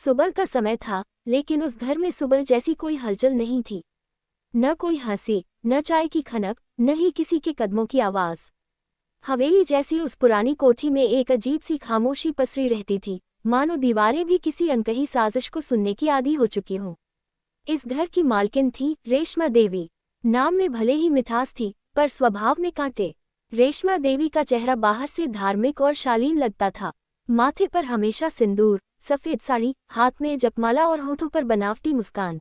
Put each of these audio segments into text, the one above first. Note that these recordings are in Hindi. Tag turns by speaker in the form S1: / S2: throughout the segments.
S1: सुबह का समय था, लेकिन उस घर में सुबह जैसी कोई हलचल नहीं थी। न कोई हंसी, न चाय की खनक, न ही किसी के कदमों की आवाज। हवेली जैसी उस पुरानी कोठी में एक अजीब सी खामोशी पसरी रहती थी, मानो दीवारें भी किसी अनकही साजिश को सुनने की आदी हो चुकी हों। इस घर की मालकिन थी रेशमा देवी। नाम में भले ही मिठास थी, पर स्वभाव में कांटे। रेशमा देवी का चेहरा बाहर से धार्मिक और शालीन लगता था। माथे पर हमेशा सिंदूर, सफेद साड़ी, हाथ में जपमाला और होठों पर बनावटी मुस्कान।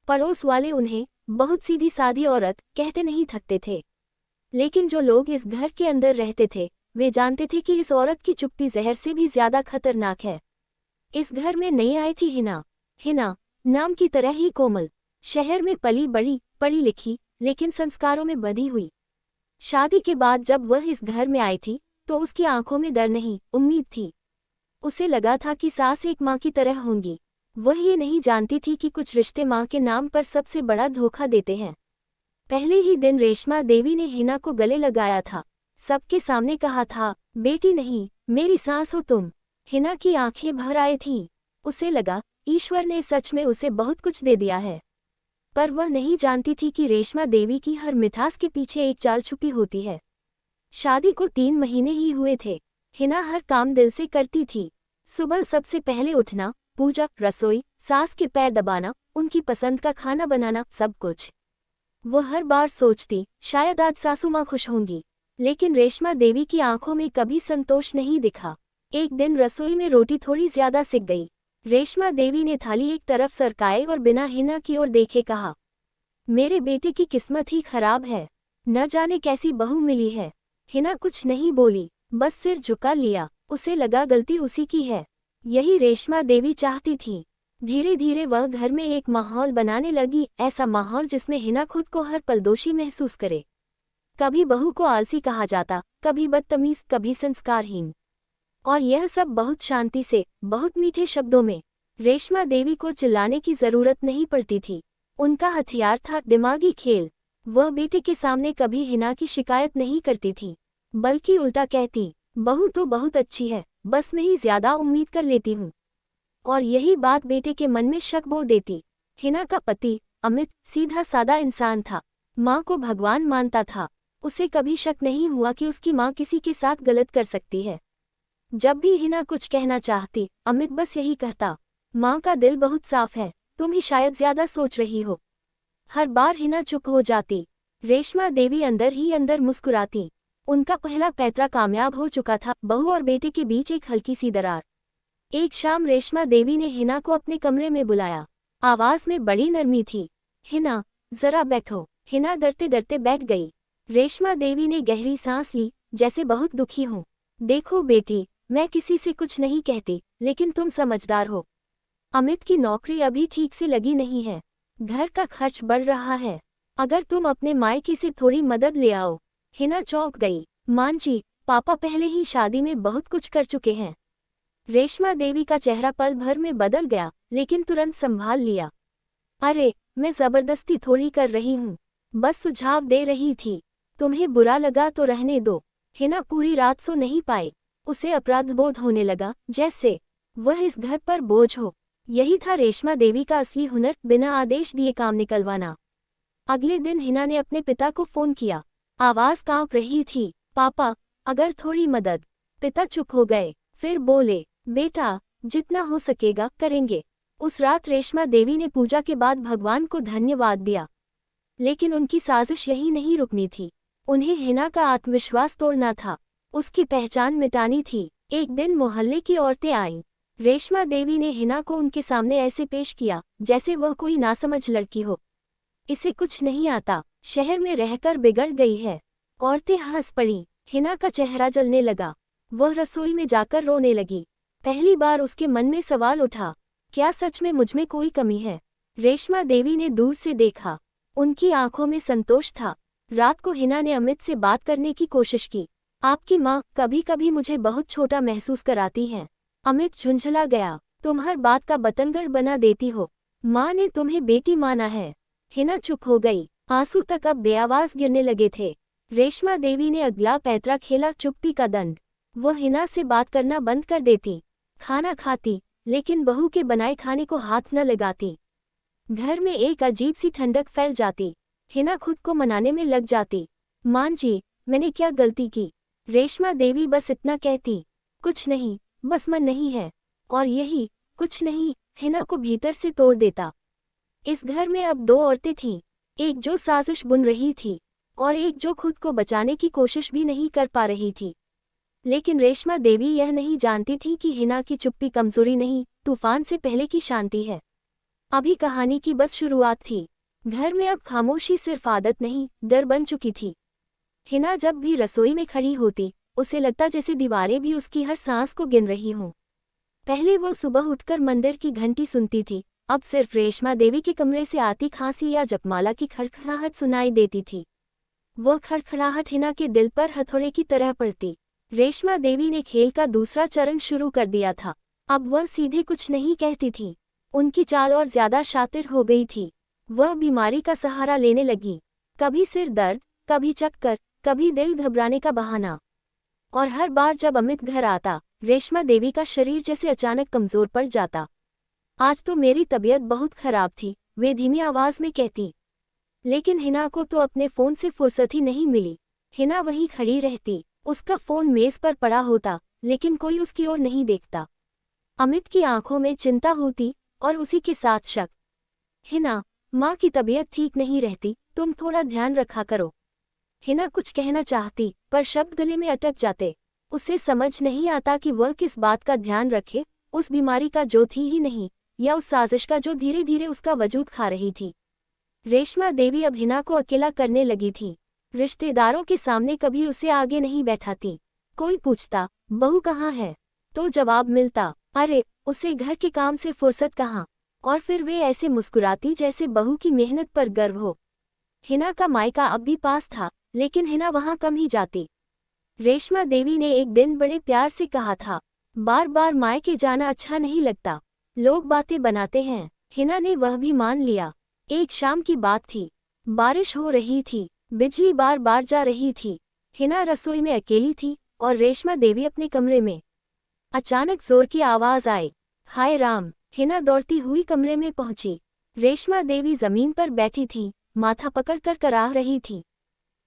S1: पड़ोस वाले उन्हें बहुत सीधी सादी औरत कहते नहीं थकते थे। लेकिन जो लोग इस घर के अंदर रहते थे, वे जानते थे कि इस औरत की चुप्पी जहर से भी ज्यादा खतरनाक है। इस घर में नई आई थी हिना। हिना नाम की तरह ही कोमल, शहर में पली बड़ी, पढ़ी लिखी, लेकिन संस्कारों में बंधी हुई। शादी के बाद जब वह इस घर में आई थी, तो उसकी आंखों में डर नहीं, उम्मीद थी। उसे लगा था कि सास एक माँ की तरह होंगी। वह ये नहीं जानती थी कि कुछ रिश्ते माँ के नाम पर सबसे बड़ा धोखा देते हैं। पहले ही दिन रेशमा देवी ने हिना को गले लगाया था। सबके सामने कहा था, बेटी नहीं, मेरी सास हो तुम। हिना की आंखें भर आई थीं। उसे लगा, ईश्वर ने सच में उसे बहुत कुछ दे दिया है। पर वह नहीं जानती थी कि रेशमा देवी की हर मिठास के पीछे एक चाल छुपी होती है। शादी को 3 महीने ही हुए थे। हिना हर काम दिल से करती थी। सुबह सबसे पहले उठना, पूजा, रसोई, सास के पैर दबाना, उनकी पसंद का खाना बनाना, सब कुछ। वो हर बार सोचती, शायद आज सासू माँ खुश होंगी। लेकिन रेशमा देवी की आंखों में कभी संतोष नहीं दिखा। एक दिन रसोई में रोटी थोड़ी ज्यादा सिक गई। रेशमा देवी ने थाली एक तरफ सरकाए और बिना हिना की ओर देखे कहा, मेरे बेटे की किस्मत ही खराब है। न जाने कैसी बहू मिली है। हिना कुछ नहीं बोली, बस सिर झुका लिया। उसे लगा गलती उसी की है। यही रेशमा देवी चाहती थी। धीरे धीरे वह घर में एक माहौल बनाने लगी, ऐसा माहौल जिसमें हिना खुद को हर पल दोषी महसूस करे। कभी बहू को आलसी कहा जाता, कभी बदतमीज, कभी संस्कारहीन। और यह सब बहुत शांति से, बहुत मीठे शब्दों में। रेशमा देवी को चिल्लाने की जरूरत नहीं पड़ती थी। उनका हथियार था दिमागी खेल। वह बेटे के सामने कभी हिना की शिकायत नहीं करती थी, बल्कि उल्टा कहती, बहू तो बहुत अच्छी है, बस मैं ही ज्यादा उम्मीद कर लेती हूँ। और यही बात बेटे के मन में शक बो देती। हिना का पति अमित सीधा सादा इंसान था, माँ को भगवान मानता था। उसे कभी शक नहीं हुआ कि उसकी माँ किसी के साथ गलत कर सकती है। जब भी हिना कुछ कहना चाहती, अमित बस यही कहता, माँ का दिल बहुत साफ है, तुम ही शायद ज्यादा सोच रही हो। हर बार हिना चुप हो जाती। रेशमा देवी अंदर ही अंदर मुस्कुराती। उनका पहला पैतरा कामयाब हो चुका था, बहू और बेटे के बीच एक हल्की सी दरार। एक शाम रेशमा देवी ने हिना को अपने कमरे में बुलाया। आवाज में बड़ी नरमी थी, हिना जरा बैठो। हिना डरते डरते बैठ गई। रेशमा देवी ने गहरी सांस ली, जैसे बहुत दुखी हो। देखो बेटी, मैं किसी से कुछ नहीं कहती, लेकिन तुम समझदार हो। अमित की नौकरी अभी ठीक से लगी नहीं है, घर का खर्च बढ़ रहा है। अगर तुम अपने मायके से थोड़ी मदद ले आओ। हिना चौंक गई। मां जी, पापा पहले ही शादी में बहुत कुछ कर चुके हैं। रेशमा देवी का चेहरा पल भर में बदल गया, लेकिन तुरंत संभाल लिया। अरे, मैं जबरदस्ती थोड़ी कर रही हूँ, बस सुझाव दे रही थी। तुम्हें बुरा लगा तो रहने दो। हिना पूरी रात सो नहीं पाई। उसे अपराधबोध होने लगा, जैसे वह इस घर पर बोझ हो। यही था रेशमा देवी का असली हुनर, बिना आदेश दिए काम निकलवाना। अगले दिन हिना ने अपने पिता को फोन किया। आवाज कांप रही थी, पापा, अगर थोड़ी मदद। पिता चुप हो गए, फिर बोले, बेटा, जितना हो सकेगा करेंगे। उस रात रेशमा देवी ने पूजा के बाद भगवान को धन्यवाद दिया। लेकिन उनकी साजिश यही नहीं रुकनी थी। उन्हें हिना का आत्मविश्वास तोड़ना था, उसकी पहचान मिटानी थी। एक दिन मोहल्ले की औरतें आईं। रेशमा देवी ने हिना को उनके सामने ऐसे पेश किया, जैसे वह कोई नासमझ लड़की हो। इसे कुछ नहीं आता, शहर में रहकर बिगड़ गई है। औरतें हंस पड़ी। हिना का चेहरा जलने लगा। वह रसोई में जाकर रोने लगी। पहली बार उसके मन में सवाल उठा, क्या सच में मुझमें कोई कमी है? रेशमा देवी ने दूर से देखा। उनकी आंखों में संतोष था। रात को हिना ने अमित से बात करने की कोशिश की। आपकी माँ कभी कभी मुझे बहुत छोटा महसूस कराती हैं। अमित झुंझला गया। तुम हर बात का बतंगड़ बना देती हो। माँ ने तुम्हें बेटी माना है। हिना चुप हो गई। आंसू तक अब बेआवाज गिरने लगे थे। रेशमा देवी ने अगला पैतरा खेला, चुप्पी का दंड। वह हिना से बात करना बंद कर देती, खाना खाती, लेकिन बहू के बनाए खाने को हाथ न लगाती। घर में एक अजीब सी ठंडक फैल जाती। हिना खुद को मनाने में लग जाती। मान जी, मैंने क्या गलती की? रेशमा देवी बस इतना कहती। कुछ नहीं, बस मन नहीं है। और यही कुछ नहीं हिना को भीतर से तोड़ देता। इस घर में अब दो औरतें थीं, एक जो साजिश बुन रही थी और एक जो खुद को बचाने की कोशिश भी नहीं कर पा रही थी। लेकिन रेशमा देवी यह नहीं जानती थी कि हिना की चुप्पी कमजोरी नहीं, तूफान से पहले की शांति है। अभी कहानी की बस शुरुआत थी। घर में अब खामोशी सिर्फ आदत नहीं, डर बन चुकी थी। हिना जब भी रसोई में खड़ी होती, उसे लगता जैसे दीवारें भी उसकी हर सांस को गिन रही हों। पहले वो सुबह उठकर मंदिर की घंटी सुनती थी, अब सिर्फ रेशमा देवी के कमरे से आती खांसी या जपमाला की खड़खड़ाहट सुनाई देती थी। वो खड़खड़ाहट हिना के दिल पर हथौड़े की तरह पड़ती। रेशमा देवी ने खेल का दूसरा चरण शुरू कर दिया था। अब वह सीधे कुछ नहीं कहती थी, उनकी चाल और ज्यादा शातिर हो गई थी। वह बीमारी का सहारा लेने लगी, कभी सिर दर्द, कभी चक्कर, कभी दिल घबराने का बहाना। और हर बार जब अमित घर आता, रेशमा देवी का शरीर जैसे अचानक कमजोर पड़ जाता। आज तो मेरी तबीयत बहुत खराब थी, वे धीमी आवाज में कहती। लेकिन हिना को तो अपने फोन से फुर्सत ही नहीं मिली। हिना वहीं खड़ी रहती, उसका फोन मेज पर पड़ा होता, लेकिन कोई उसकी ओर नहीं देखता। अमित की आंखों में चिंता होती और उसी के साथ शक। हिना, माँ की तबीयत ठीक नहीं रहती, तुम थोड़ा ध्यान रखा करो। हिना कुछ कहना चाहती, पर शब्द गले में अटक जाते। उसे समझ नहीं आता कि वह किस बात का ध्यान रखे, उस बीमारी का जो थी ही नहीं, या उस साजिश का जो धीरे धीरे उसका वजूद खा रही थी। रेशमा देवी अब हिना को अकेला करने लगी थी। रिश्तेदारों के सामने कभी उसे आगे नहीं बैठाती। कोई पूछता, बहू कहाँ है, तो जवाब मिलता, अरे उसे घर के काम से फुर्सत कहाँ। और फिर वे ऐसे मुस्कुराती जैसे बहू की मेहनत पर गर्व हो। हिना का मायका अब भी पास था, लेकिन हिना वहां कम ही जाती। रेशमा देवी ने एक दिन बड़े प्यार से कहा था, बार बार मायके जाना अच्छा नहीं लगता, लोग बातें बनाते हैं। हिना ने वह भी मान लिया। एक शाम की बात थी, बारिश हो रही थी, बिजली बार बार जा रही थी। हिना रसोई में अकेली थी और रेशमा देवी अपने कमरे में। अचानक जोर की आवाज आई। हाय राम! हिना दौड़ती हुई कमरे में पहुंची। रेशमा देवी जमीन पर बैठी थी, माथा पकड़कर कराह रही थी।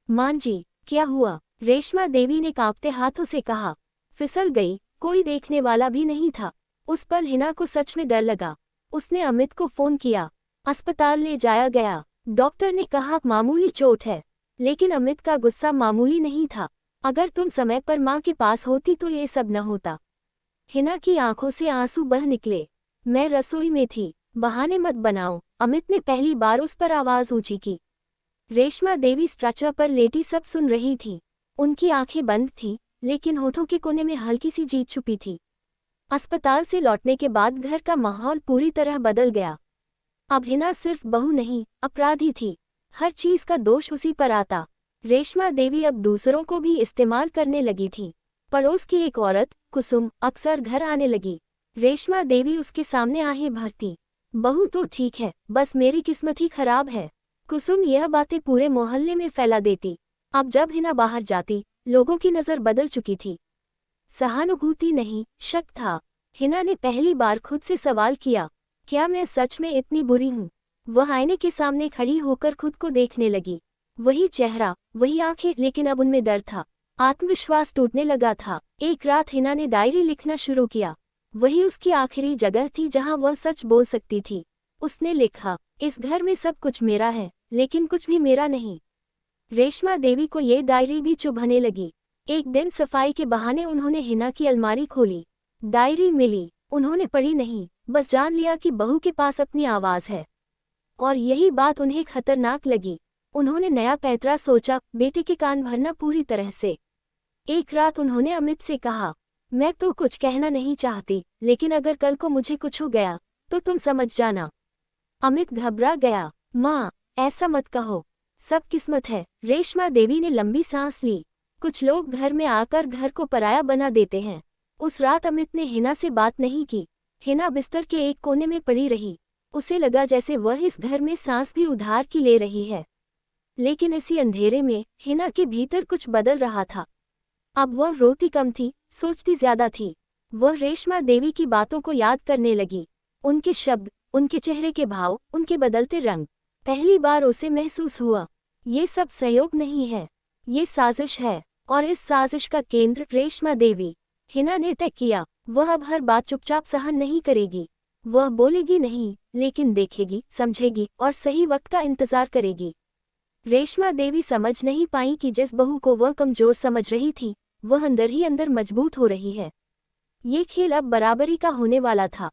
S1: मां जी, क्या हुआ? रेशमा देवी ने कांपते हाथों से कहा। फिसल गई, कोई देखने वाला भी नहीं था। उस पल हिना को सच में डर लगा। उसने अमित को फोन किया। अस्पताल ले जाया गया। डॉक्टर ने कहा मामूली चोट है, लेकिन अमित का गुस्सा मामूली नहीं था। अगर तुम समय पर मां के पास होती तो ये सब न होता। हिना की आंखों से आंसू बह निकले। मैं रसोई में थी, बहाने मत बनाओ, अमित ने पहली बार उस पर आवाज ऊंची की। रेशमा देवी स्ट्रेचर पर लेटी सब सुन रही थी। उनकी आंखें बंद थीं, लेकिन होठों के कोने में हल्की सी जीत छुपी थी। अस्पताल से लौटने के बाद घर का माहौल पूरी तरह बदल गया। अब हिना सिर्फ बहू नहीं, अपराधी थी। हर चीज का दोष उसी पर आता। रेशमा देवी अब दूसरों को भी इस्तेमाल करने लगी थी। पड़ोस की एक औरत, कुसुम, अक्सर घर आने लगी। रेशमा देवी उसके सामने आहें भरती। बहू तो ठीक है, बस मेरी किस्मत ही खराब है। कुसुम यह बातें पूरे मोहल्ले में फैला देती। अब जब हिना बाहर जाती, लोगों की नज़र बदल चुकी थी। सहानुभूति नहीं, शक था। हिना ने पहली बार खुद से सवाल किया, क्या मैं सच में इतनी बुरी हूँ? वह आईने के सामने खड़ी होकर खुद को देखने लगी। वही चेहरा, वही आंखें, लेकिन अब उनमें डर था। आत्मविश्वास टूटने लगा था। एक रात हिना ने डायरी लिखना शुरू किया। वही उसकी आखिरी जगह थी जहां वह सच बोल सकती थी। उसने लिखा, इस घर में सब कुछ मेरा है, लेकिन कुछ भी मेरा नहीं। रेशमा देवी को ये डायरी भी चुभने लगी। एक दिन सफाई के बहाने उन्होंने हिना की अलमारी खोली। डायरी मिली। उन्होंने पढ़ी नहीं, बस जान लिया कि बहू के पास अपनी आवाज है। और यही बात उन्हें खतरनाक लगी। उन्होंने नया पैतरा सोचा, बेटे के कान भरना पूरी तरह से। एक रात उन्होंने अमित से कहा, मैं तो कुछ कहना नहीं चाहती, लेकिन अगर कल को मुझे कुछ हो गया तो तुम समझ जाना। अमित घबरा गया। माँ, ऐसा मत कहो, सब किस्मत है। रेशमा देवी ने लंबी सांस ली। कुछ लोग घर में आकर घर को पराया बना देते हैं। उस रात अमित ने हिना से बात नहीं की। हिना बिस्तर के एक कोने में पड़ी रही। उसे लगा जैसे वह इस घर में सांस भी उधार की ले रही है। लेकिन इसी अंधेरे में हिना के भीतर कुछ बदल रहा था। अब वह रोती कम थी, सोचती ज्यादा थी। वह रेशमा देवी की बातों को याद करने लगी। उनके शब्द, उनके चेहरे के भाव, उनके बदलते रंग। पहली बार उसे महसूस हुआ, ये सब संयोग नहीं है, ये साजिश है, और इस साजिश का केंद्र रेशमा देवी। हिना ने तय किया, वह अब हर बात चुपचाप सहन नहीं करेगी। वह बोलेगी नहीं, लेकिन देखेगी, समझेगी और सही वक्त का इंतजार करेगी। रेशमा देवी समझ नहीं पाई कि जिस बहू को वह कमजोर समझ रही थी, वह अंदर ही अंदर मजबूत हो रही है। ये खेल अब बराबरी का होने वाला था।